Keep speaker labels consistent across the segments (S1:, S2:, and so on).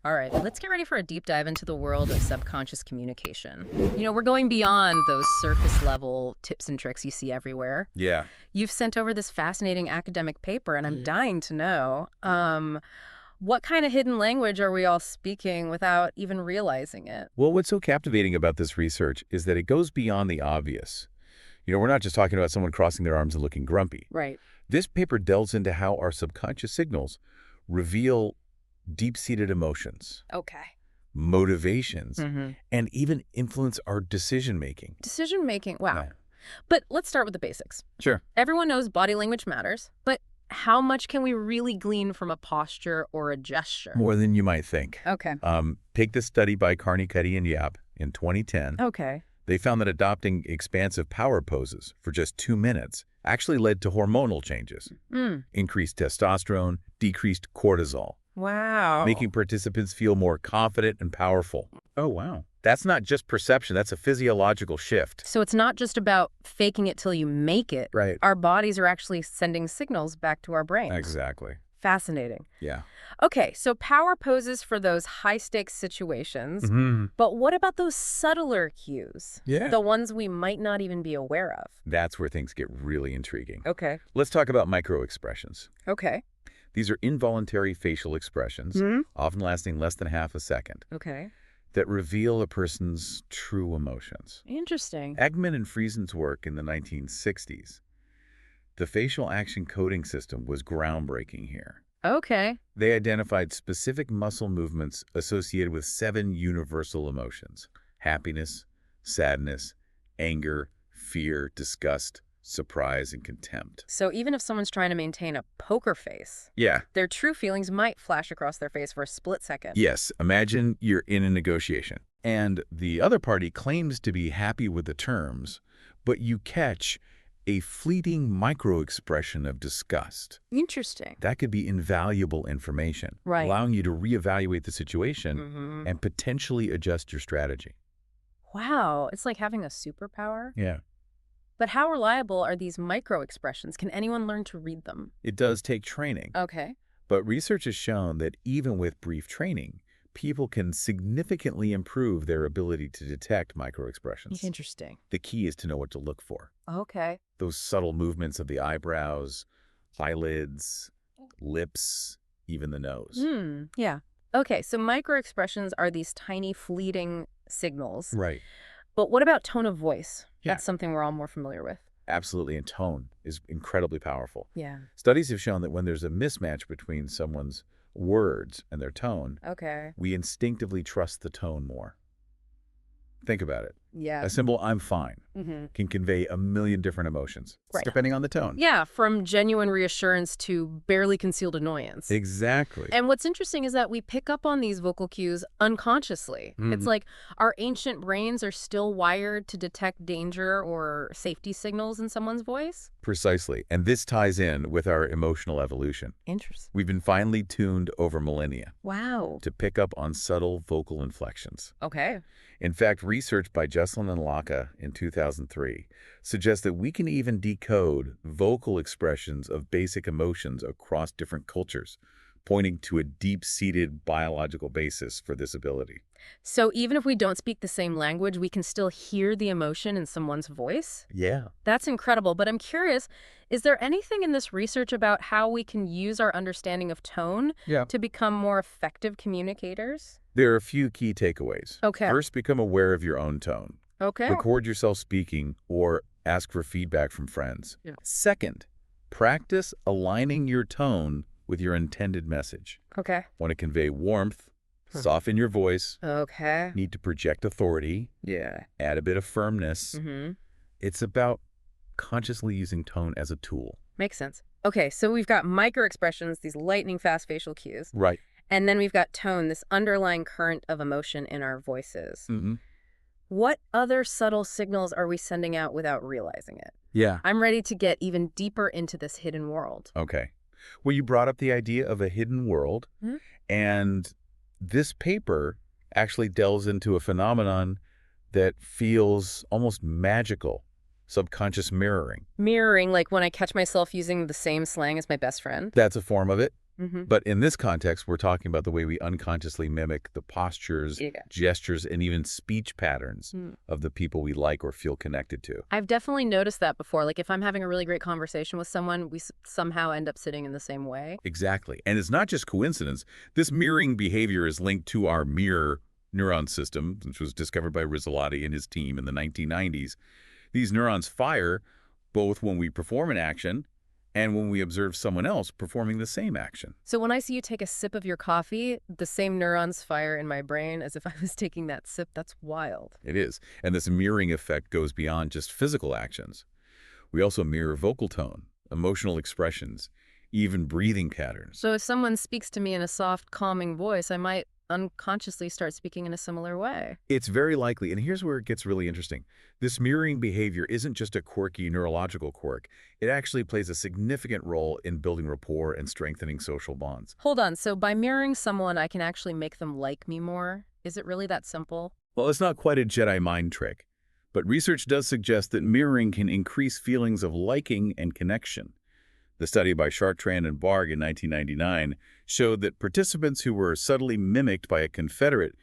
S1: All right, let's get ready for a deep dive into the world of subconscious communication. We're going beyond those surface level tips and tricks you see everywhere.
S2: Yeah.
S1: You've sent over this fascinating academic paper, and I'm dying to know, what kind of hidden language are we all speaking without even realizing it?
S2: Well, what's so captivating about this research is that it goes beyond the obvious. We're not just talking about someone crossing their arms and looking grumpy.
S1: Right.
S2: This paper delves into how our subconscious signals reveal deep-seated emotions,
S1: Okay.
S2: motivations, and even influence our decision-making.
S1: Decision-making, wow.
S2: Yeah.
S1: But let's start with the basics.
S2: Sure.
S1: Everyone knows body language matters, but how much can we really glean from a posture or a gesture?
S2: More than you might think.
S1: Okay.
S2: Take this study by Carney, Cuddy, and Yap in 2010.
S1: Okay.
S2: They found that adopting expansive power poses for just 2 minutes actually led to hormonal changes. Increased testosterone, decreased cortisol,
S1: Wow.
S2: making participants feel more confident and powerful. Oh, wow. That's not just perception, that's a physiological shift.
S1: So it's not just about faking it till you make it.
S2: Right.
S1: Our bodies are actually sending signals back to our brains.
S2: Exactly.
S1: Fascinating.
S2: Yeah.
S1: Okay, so power poses for those high-stakes situations, but what about those subtler cues?
S2: Yeah.
S1: The ones we might not even be aware of.
S2: That's where things get really intriguing.
S1: Okay.
S2: Let's talk about microexpressions.
S1: Okay.
S2: These are involuntary facial expressions, often lasting less than half a second,
S1: Okay.
S2: that reveal a person's true emotions.
S1: Interesting.
S2: Eggman and Friesen's work in the 1960s, the facial action coding system was groundbreaking here.
S1: Okay.
S2: They identified specific muscle movements associated with 7 universal emotions: happiness, sadness, anger, fear, disgust, surprise, and contempt.
S1: So even if someone's trying to maintain a poker face,
S2: Yeah.
S1: their true feelings might flash across their face for a split second.
S2: Yes, imagine you're in a negotiation, and the other party claims to be happy with the terms, but you catch a fleeting microexpression of disgust.
S1: Interesting.
S2: That could be invaluable information,
S1: Right.
S2: allowing you to reevaluate the situation and potentially adjust your strategy.
S1: Wow, it's like having a superpower.
S2: Yeah.
S1: But how reliable are these micro-expressions? Can anyone learn to read them?
S2: It does take training,
S1: Okay.
S2: but research has shown that even with brief training, people can significantly improve their ability to detect microexpressions.
S1: Interesting.
S2: The key is to know what to look for.
S1: Okay.
S2: Those subtle movements of the eyebrows, eyelids, lips, even the nose.
S1: Yeah. Okay, so micro-expressions are these tiny fleeting signals.
S2: Right.
S1: But what about tone of voice?
S2: Yeah.
S1: That's something we're all more familiar with.
S2: Absolutely, and tone is incredibly powerful.
S1: Yeah.
S2: Studies have shown that when there's a mismatch between someone's words and their tone,
S1: Okay.
S2: we instinctively trust the tone more. Think about it.
S1: Yeah.
S2: A simple "I'm fine" can convey a million different emotions,
S1: Right.
S2: depending on the tone.
S1: Yeah, from genuine reassurance to barely concealed annoyance.
S2: Exactly.
S1: And what's interesting is that we pick up on these vocal cues unconsciously. It's like our ancient brains are still wired to detect danger or safety signals in someone's voice.
S2: Precisely. And this ties in with our emotional evolution.
S1: Interesting.
S2: We've been finely tuned over millennia
S1: Wow.
S2: to pick up on subtle vocal inflections.
S1: Okay.
S2: In fact, research by Jesselyn and Laka in 2003 suggests that we can even decode vocal expressions of basic emotions across different cultures, pointing to a deep-seated biological basis for this ability.
S1: So even if we don't speak the same language, we can still hear the emotion in someone's voice?
S2: Yeah.
S1: That's incredible, but I'm curious, is there anything in this research about how we can use our understanding of tone to become more effective communicators?
S2: There are a few key takeaways.
S1: Okay.
S2: First, become aware of your own tone.
S1: Okay.
S2: Record yourself speaking or ask for feedback from friends.
S1: Yeah.
S2: Second, practice aligning your tone with your intended message.
S1: Okay.
S2: Want to convey warmth, soften your voice,
S1: Okay.
S2: need to project authority,
S1: Yeah.
S2: add a bit of firmness.
S1: Mm-hmm.
S2: It's about consciously using tone as a tool.
S1: Makes sense. Okay, so we've got micro-expressions, these lightning-fast facial cues.
S2: Right.
S1: And then we've got tone, this underlying current of emotion in our voices.
S2: Mm-hmm.
S1: What other subtle signals are we sending out without realizing it?
S2: Yeah.
S1: I'm ready to get even deeper into this hidden world.
S2: Okay. Well, you brought up the idea of a hidden world, and this paper actually delves into a phenomenon that feels almost magical: subconscious mirroring.
S1: Mirroring, like when I catch myself using the same slang as my best friend.
S2: That's a form of it. But in this context, we're talking about the way we unconsciously mimic the postures,
S1: Yeah.
S2: gestures, and even speech patterns
S1: Hmm.
S2: of the people we like or feel connected to.
S1: I've definitely noticed that before. Like if I'm having a really great conversation with someone, we somehow end up sitting in the same way.
S2: Exactly. And it's not just coincidence. This mirroring behavior is linked to our mirror neuron system, which was discovered by Rizzolatti and his team in the 1990s. These neurons fire both when we perform an action and when we observe someone else performing the same action.
S1: So when I see you take a sip of your coffee, the same neurons fire in my brain as if I was taking that sip. That's wild.
S2: It is. And this mirroring effect goes beyond just physical actions. We also mirror vocal tone, emotional expressions, even breathing patterns.
S1: So if someone speaks to me in a soft, calming voice, I might unconsciously start speaking in a similar way.
S2: It's very likely, and here's where it gets really interesting. This mirroring behavior isn't just a quirky neurological quirk. It actually plays a significant role in building rapport and strengthening social bonds.
S1: Hold on, so by mirroring someone, I can actually make them like me more? Is it really that simple?
S2: Well, it's not quite a Jedi mind trick, but research does suggest that mirroring can increase feelings of liking and connection. The study by Chartrand and Barg in 1999 showed that participants who were subtly mimicked by a Confederate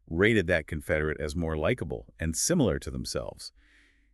S2: rated that Confederate as more likable and similar to themselves.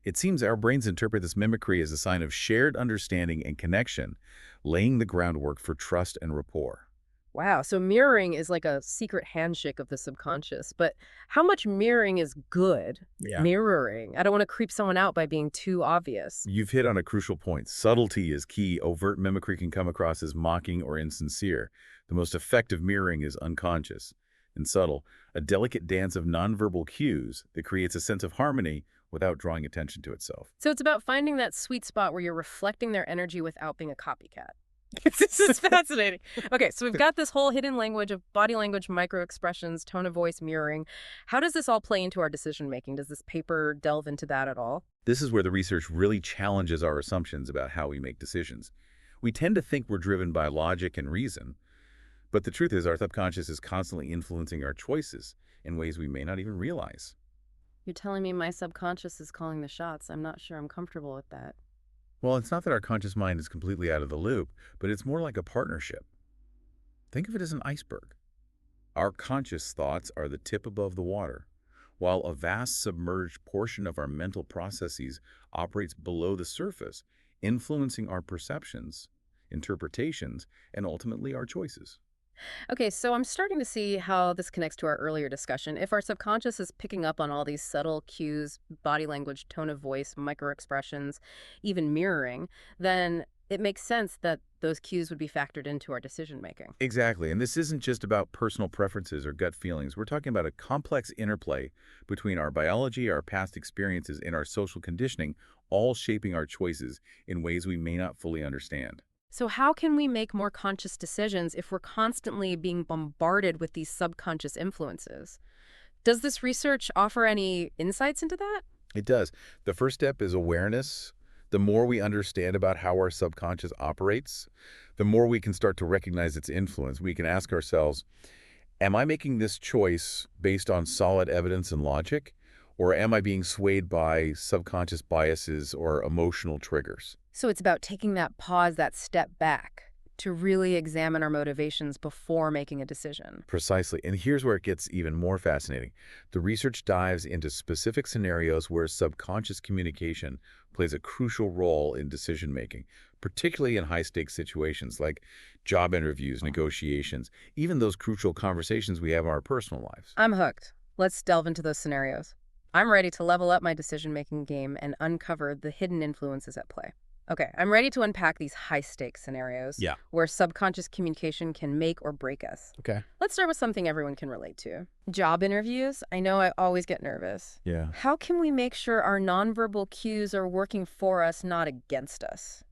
S2: It seems our brains interpret this mimicry as a sign of shared understanding and connection, laying the groundwork for trust and rapport.
S1: Wow, so mirroring is like a secret handshake of the subconscious. But how much mirroring is good?
S2: Yeah.
S1: Mirroring. I don't want to creep someone out by being too obvious.
S2: You've hit on a crucial point. Subtlety is key. Overt mimicry can come across as mocking or insincere. The most effective mirroring is unconscious and subtle, a delicate dance of nonverbal cues that creates a sense of harmony without drawing attention to itself.
S1: So it's about finding that sweet spot where you're reflecting their energy without being a copycat. This is fascinating. Okay, so we've got this whole hidden language of body language, microexpressions, tone of voice, mirroring. How does this all play into our decision making? Does this paper delve into that at all?
S2: This is where the research really challenges our assumptions about how we make decisions. We tend to think we're driven by logic and reason, but the truth is our subconscious is constantly influencing our choices in ways we may not even realize.
S1: You're telling me my subconscious is calling the shots. I'm not sure I'm comfortable with that.
S2: Well, it's not that our conscious mind is completely out of the loop, but it's more like a partnership. Think of it as an iceberg. Our conscious thoughts are the tip above the water, while a vast submerged portion of our mental processes operates below the surface, influencing our perceptions, interpretations, and ultimately our choices.
S1: Okay, so I'm starting to see how this connects to our earlier discussion. If our subconscious is picking up on all these subtle cues, body language, tone of voice, microexpressions, even mirroring, then it makes sense that those cues would be factored into our decision making.
S2: Exactly, and this isn't just about personal preferences or gut feelings. We're talking about a complex interplay between our biology, our past experiences, and our social conditioning, all shaping our choices in ways we may not fully understand.
S1: So how can we make more conscious decisions if we're constantly being bombarded with these subconscious influences? Does this research offer any insights into that?
S2: It does. The first step is awareness. The more we understand about how our subconscious operates, the more we can start to recognize its influence. We can ask ourselves, am I making this choice based on solid evidence and logic, or am I being swayed by subconscious biases or emotional triggers?
S1: So it's about taking that pause, that step back to really examine our motivations before making a decision.
S2: Precisely. And here's where it gets even more fascinating. The research dives into specific scenarios where subconscious communication plays a crucial role in decision-making, particularly in high-stakes situations like job interviews, negotiations, even those crucial conversations we have in our personal lives.
S1: I'm hooked. Let's delve into those scenarios. I'm ready to level up my decision-making game and uncover the hidden influences at play. Okay, I'm ready to unpack these high-stakes scenarios where subconscious communication can make or break us.
S2: Okay.
S1: Let's start with something everyone can relate to. Job interviews. I know I always get nervous.
S2: Yeah.
S1: How can we make sure our nonverbal cues are working for us, not against us?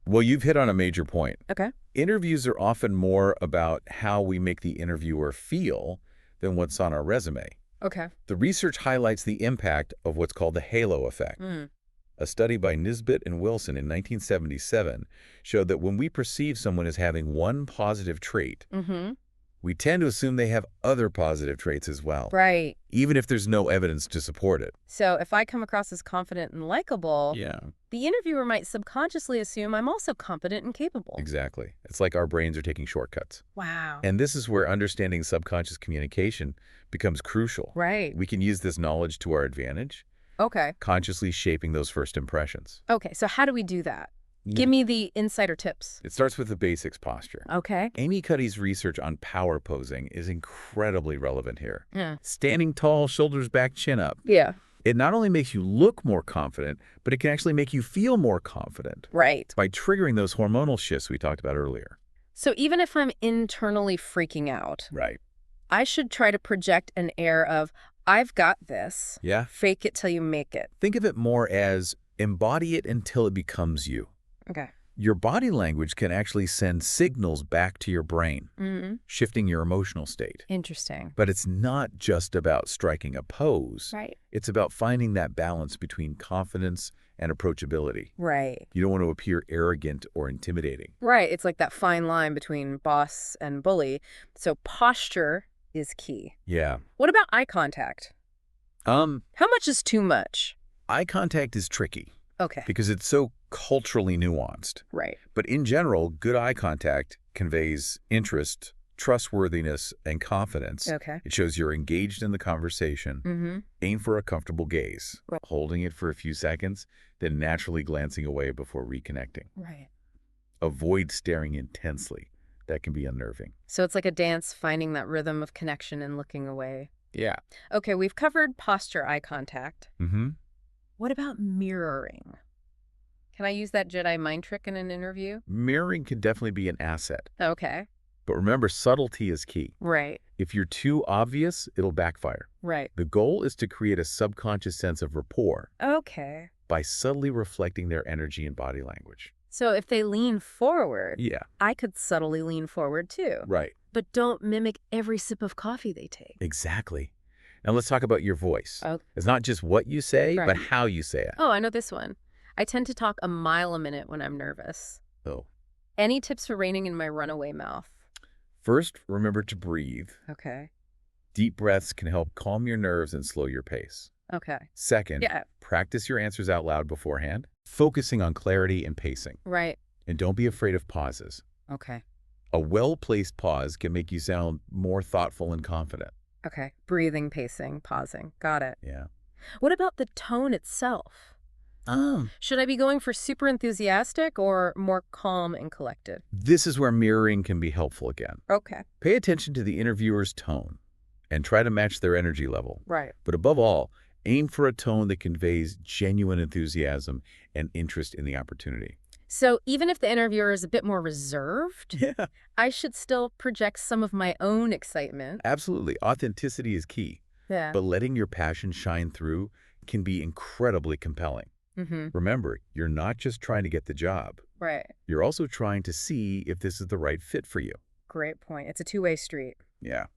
S2: Well, you've hit on a major point.
S1: Okay.
S2: Interviews are often more about how we make the interviewer feel than what's on our resume.
S1: Okay.
S2: The research highlights the impact of what's called the halo effect. A study by Nisbet and Wilson in 1977 showed that when we perceive someone as having one positive trait, We tend to assume they have other positive traits as well,
S1: Right.
S2: even if there's no evidence to support it.
S1: So if I come across as confident and likable,
S2: Yeah,
S1: the interviewer might subconsciously assume I'm also competent and capable.
S2: exactly. It's like our brains are taking shortcuts.
S1: Wow.
S2: And this is where understanding subconscious communication becomes crucial.
S1: Right.
S2: We can use this knowledge to our advantage,
S1: Okay.
S2: consciously shaping those first impressions.
S1: Okay, so how do we do that?
S2: Yeah.
S1: Give me the insider tips.
S2: It starts with the basics posture.
S1: Okay.
S2: Amy Cuddy's research on power posing is incredibly relevant here.
S1: Yeah.
S2: Standing tall, shoulders back, chin up.
S1: Yeah.
S2: It not only makes you look more confident, but it can actually make you feel more confident
S1: Right.
S2: by triggering those hormonal shifts we talked about earlier.
S1: So even if I'm internally freaking out,
S2: Right.
S1: I should try to project an air of, I've got this.
S2: Yeah.
S1: Fake it till you make it.
S2: Think of it more as embody it until it becomes you.
S1: Okay.
S2: Your body language can actually send signals back to your brain,
S1: Mm-hmm.
S2: shifting your emotional state.
S1: Interesting.
S2: But it's not just about striking a pose.
S1: Right.
S2: It's about finding that balance between confidence and approachability.
S1: Right.
S2: You don't want to appear arrogant or intimidating.
S1: Right. It's like that fine line between boss and bully. So posture is key.
S2: Yeah.
S1: What about eye contact? How much is too much?
S2: Eye contact is tricky
S1: Okay.
S2: because it's so culturally nuanced.
S1: Right.
S2: But in general, good eye contact conveys interest, trustworthiness, and confidence.
S1: Okay.
S2: It shows you're engaged in the conversation.
S1: Mm-hmm.
S2: Aim for a comfortable gaze,
S1: Right.
S2: holding it for a few seconds, then naturally glancing away before reconnecting.
S1: Right.
S2: Avoid staring intensely. That can be unnerving.
S1: So it's like a dance, finding that rhythm of connection and looking away.
S2: Yeah.
S1: Okay, we've covered posture, eye contact.
S2: Mm-hmm.
S1: What about mirroring? Can I use that Jedi mind trick in an interview?
S2: Mirroring can definitely be an asset.
S1: Okay.
S2: But remember, subtlety is key.
S1: Right.
S2: If you're too obvious, it'll backfire.
S1: Right.
S2: The goal is to create a subconscious sense of rapport
S1: Okay.
S2: by subtly reflecting their energy and body language.
S1: So if they lean forward,
S2: Yeah.
S1: I could subtly lean forward too.
S2: Right.
S1: But don't mimic every sip of coffee they take.
S2: Exactly. Now let's talk about your voice.
S1: Okay.
S2: It's not just what you say,
S1: Right.
S2: but how you say it.
S1: Oh, I know this one. I tend to talk a mile a minute when I'm nervous.
S2: So,
S1: Any tips for reining in my runaway mouth?
S2: first, remember to breathe.
S1: Okay.
S2: Deep breaths can help calm your nerves and slow your pace.
S1: Okay.
S2: Second,
S1: Yeah.
S2: practice your answers out loud beforehand, focusing on clarity and pacing.
S1: Right.
S2: And don't be afraid of pauses.
S1: Okay.
S2: A well-placed pause can make you sound more thoughtful and confident.
S1: Okay. Breathing, pacing, pausing. Got it.
S2: Yeah.
S1: What about the tone itself? Should I be going for super enthusiastic or more calm and collected?
S2: This is where mirroring can be helpful again.
S1: Okay.
S2: Pay attention to the interviewer's tone and try to match their energy level.
S1: Right.
S2: But above all, aim for a tone that conveys genuine enthusiasm and interest in the opportunity.
S1: So even if the interviewer is a bit more reserved,
S2: Yeah.
S1: I should still project some of my own excitement.
S2: Absolutely. Authenticity is key,
S1: Yeah.
S2: but letting your passion shine through can be incredibly compelling.
S1: Mm-hmm.
S2: Remember, you're not just trying to get the job.
S1: Right.
S2: You're also trying to see if this is the right fit for you.
S1: Great point. It's a two-way street.
S2: Yeah.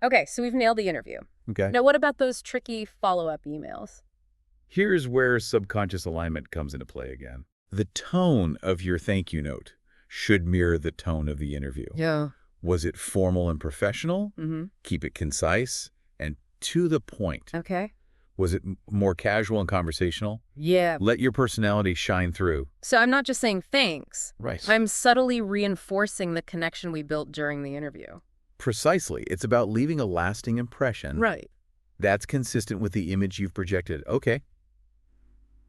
S1: Okay, so we've nailed the interview.
S2: Okay.
S1: Now, what about those tricky follow-up emails?
S2: Here's where subconscious alignment comes into play again. The tone of your thank you note should mirror the tone of the interview.
S1: Yeah.
S2: Was it formal and professional?
S1: Mm-hmm.
S2: Keep it concise and to the point.
S1: Okay.
S2: Was it more casual and conversational?
S1: Yeah.
S2: Let your personality shine through.
S1: So I'm not just saying thanks.
S2: Right.
S1: I'm subtly reinforcing the connection we built during the interview.
S2: Precisely. It's about leaving a lasting impression.
S1: Right.
S2: That's consistent with the image you've projected. Okay.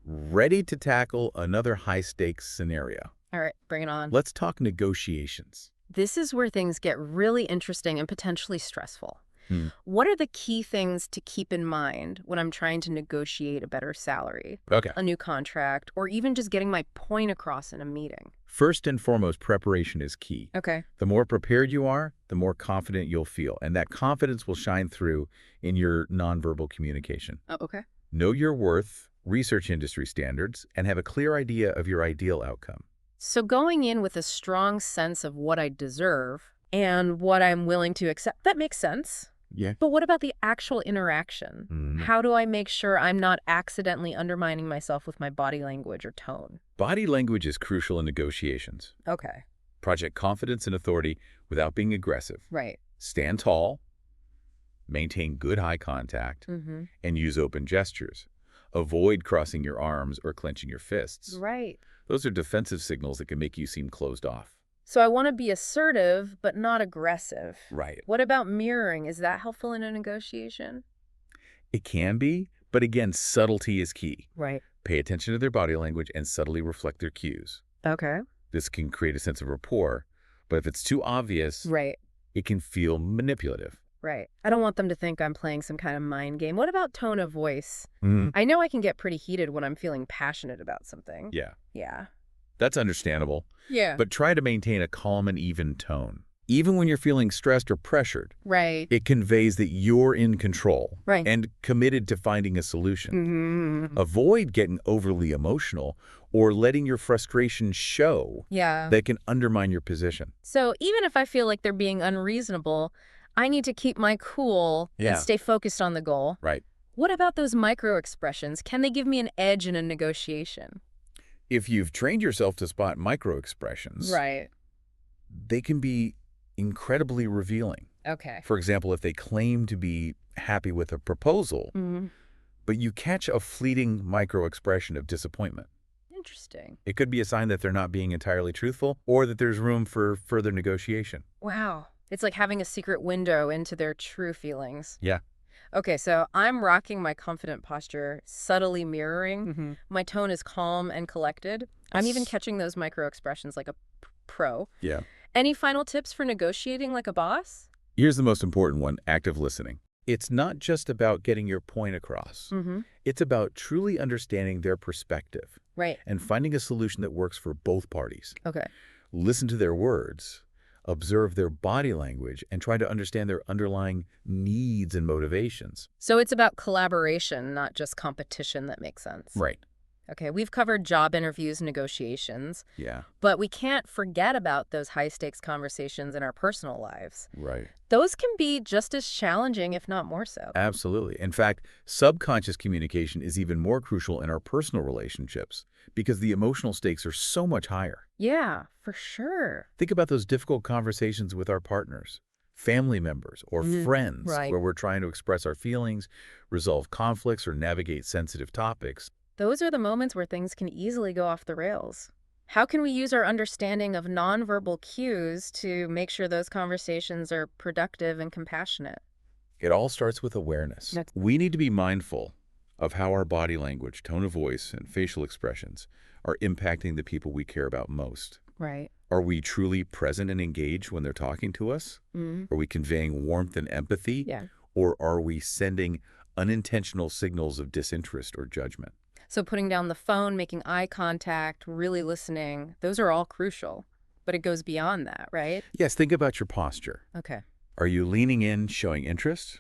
S2: Ready to tackle another high-stakes scenario.
S1: All right, bring it on.
S2: Let's talk negotiations.
S1: This is where things get really interesting and potentially stressful.
S2: Hmm.
S1: What are the key things to keep in mind when I'm trying to negotiate a better salary,
S2: Okay.
S1: a new contract, or even just getting my point across in a meeting?
S2: First and foremost, preparation is key.
S1: Okay.
S2: The more prepared you are, the more confident you'll feel. And that confidence will shine through in your nonverbal communication.
S1: Oh, okay.
S2: Know your worth, research industry standards, and have a clear idea of your ideal outcome.
S1: So going in with a strong sense of what I deserve and what I'm willing to accept, that makes sense.
S2: Yeah.
S1: But what about the actual interaction? How do I make sure I'm not accidentally undermining myself with my body language or tone?
S2: Body language is crucial in negotiations.
S1: Okay.
S2: Project confidence and authority without being aggressive.
S1: Right.
S2: Stand tall, maintain good eye contact,
S1: Mm-hmm.
S2: and use open gestures. Avoid crossing your arms or clenching your fists.
S1: Right.
S2: Those are defensive signals that can make you seem closed off.
S1: So I want to be assertive, but not aggressive.
S2: Right.
S1: What about mirroring? Is that helpful in a negotiation?
S2: It can be, but again, subtlety is key.
S1: Right.
S2: Pay attention to their body language and subtly reflect their cues.
S1: Okay.
S2: This can create a sense of rapport, but if it's too obvious,
S1: Right.
S2: it can feel manipulative.
S1: Right. I don't want them to think I'm playing some kind of mind game. What about tone of voice?
S2: Mm,
S1: I know I can get pretty heated when I'm feeling passionate about something.
S2: yeah,
S1: Yeah.
S2: that's understandable,
S1: Yeah.
S2: but try to maintain a calm and even tone. Even when you're feeling stressed or pressured,
S1: Right.
S2: it conveys that you're in control
S1: Right.
S2: and committed to finding a solution.
S1: Mm-hmm.
S2: Avoid getting overly emotional or letting your frustration show.
S1: Yeah.
S2: That can undermine your position.
S1: So even if I feel like they're being unreasonable, I need to keep my cool
S2: Yeah.
S1: and stay focused on the goal.
S2: Right.
S1: What about those micro expressions? Can they give me an edge in a negotiation?
S2: If you've trained yourself to spot microexpressions,
S1: Right.
S2: they can be incredibly revealing.
S1: Okay.
S2: For example, if they claim to be happy with a proposal,
S1: Mm-hmm.
S2: but you catch a fleeting microexpression of disappointment,
S1: Interesting.
S2: it could be a sign that they're not being entirely truthful or that there's room for further negotiation.
S1: Wow. It's like having a secret window into their true feelings.
S2: Yeah.
S1: Okay, so I'm rocking my confident posture, subtly mirroring.
S2: Mm-hmm.
S1: My tone is calm and collected. I'm even catching those micro expressions like a pro.
S2: Yeah.
S1: Any final tips for negotiating like a boss?
S2: Here's the most important one, active listening. It's not just about getting your point across.
S1: Mm-hmm.
S2: It's about truly understanding their perspective
S1: Right.
S2: and finding a solution that works for both parties.
S1: Okay.
S2: Listen to their words, observe their body language, and try to understand their underlying needs and motivations.
S1: So it's about collaboration, not just competition. That makes sense.
S2: Right.
S1: Okay, we've covered job interviews, negotiations,
S2: Yeah.
S1: but we can't forget about those high-stakes conversations in our personal lives.
S2: Right.
S1: Those can be just as challenging, if not more so.
S2: Absolutely. In fact, subconscious communication is even more crucial in our personal relationships because the emotional stakes are so much higher.
S1: Yeah, for sure.
S2: Think about those difficult conversations with our partners, family members, or friends
S1: right.
S2: where we're trying to express our feelings, resolve conflicts, or navigate sensitive topics.
S1: Those are the moments where things can easily go off the rails. How can we use our understanding of nonverbal cues to make sure those conversations are productive and compassionate?
S2: It all starts with awareness. We need to be mindful of how our body language, tone of voice, and facial expressions are impacting the people we care about most.
S1: Right.
S2: Are we truly present and engaged when they're talking to us?
S1: Mm.
S2: Are we conveying warmth and empathy?
S1: Yeah.
S2: Or are we sending unintentional signals of disinterest or judgment?
S1: So putting down the phone, making eye contact, really listening, those are all crucial. But it goes beyond that, right?
S2: Yes, think about your posture.
S1: Okay.
S2: Are you leaning in, showing interest?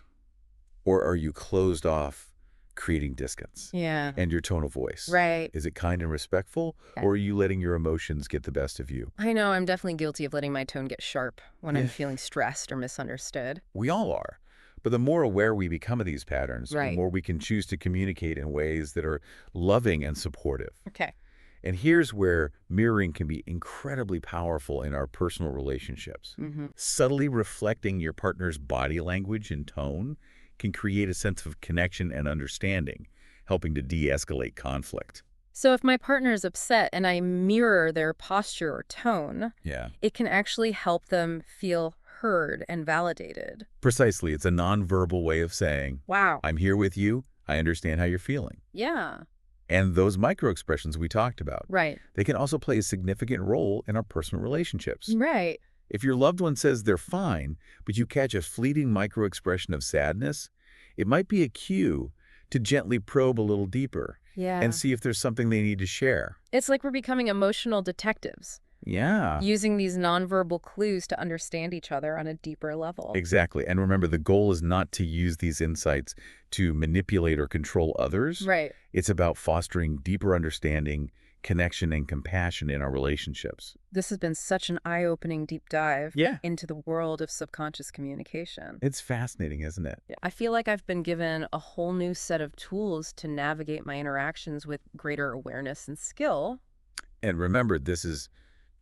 S2: Or are you closed off, creating distance?
S1: Yeah.
S2: And your tone of voice?
S1: Right.
S2: Is it kind and respectful, or are you letting your emotions get the best of you?
S1: I know I'm definitely guilty of letting my tone get sharp when I'm
S2: Yeah.
S1: feeling stressed or misunderstood.
S2: We all are. But the more aware we become of these patterns,
S1: Right.
S2: the more we can choose to communicate in ways that are loving and supportive.
S1: Okay.
S2: And here's where mirroring can be incredibly powerful in our personal relationships.
S1: Mm-hmm.
S2: Subtly reflecting your partner's body language and tone can create a sense of connection and understanding, helping to de-escalate conflict.
S1: So if my partner is upset and I mirror their posture or tone,
S2: Yeah.
S1: it can actually help them feel heard and validated.
S2: Precisely. It's a nonverbal way of saying,
S1: Wow.
S2: I'm here with you. I understand how you're feeling.
S1: Yeah.
S2: And those microexpressions we talked about,
S1: Right.
S2: they can also play a significant role in our personal relationships.
S1: Right.
S2: If your loved one says they're fine, but you catch a fleeting microexpression of sadness, it might be a cue to gently probe a little deeper
S1: Yeah.
S2: and see if there's something they need to share.
S1: It's like we're becoming emotional detectives,
S2: Yeah,
S1: using these nonverbal clues to understand each other on a deeper level.
S2: exactly. And remember, the goal is not to use these insights to manipulate or control others.
S1: Right.
S2: It's about fostering deeper understanding, connection, and compassion in our relationships.
S1: This has been such an eye-opening deep dive
S2: Yeah.
S1: into the world of subconscious communication.
S2: It's fascinating, isn't it?
S1: I feel like I've been given a whole new set of tools to navigate my interactions with greater awareness and skill.
S2: And remember, this is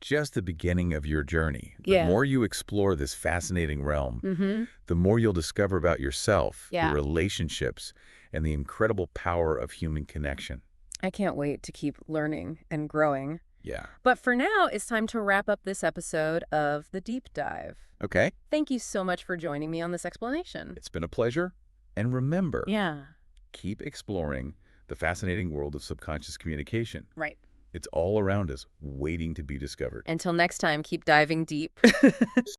S2: just the beginning of your journey. The
S1: Yeah.
S2: more you explore this fascinating realm,
S1: Mm-hmm.
S2: the more you'll discover about yourself, your
S1: Yeah.
S2: relationships, and the incredible power of human connection.
S1: I can't wait to keep learning and growing.
S2: Yeah.
S1: But for now, it's time to wrap up this episode of The Deep Dive.
S2: Okay.
S1: Thank you so much for joining me on this explanation.
S2: It's been a pleasure. And remember,
S1: Yeah.
S2: keep exploring the fascinating world of subconscious communication.
S1: Right.
S2: It's all around us, waiting to be discovered.
S1: Until next time, keep diving deep.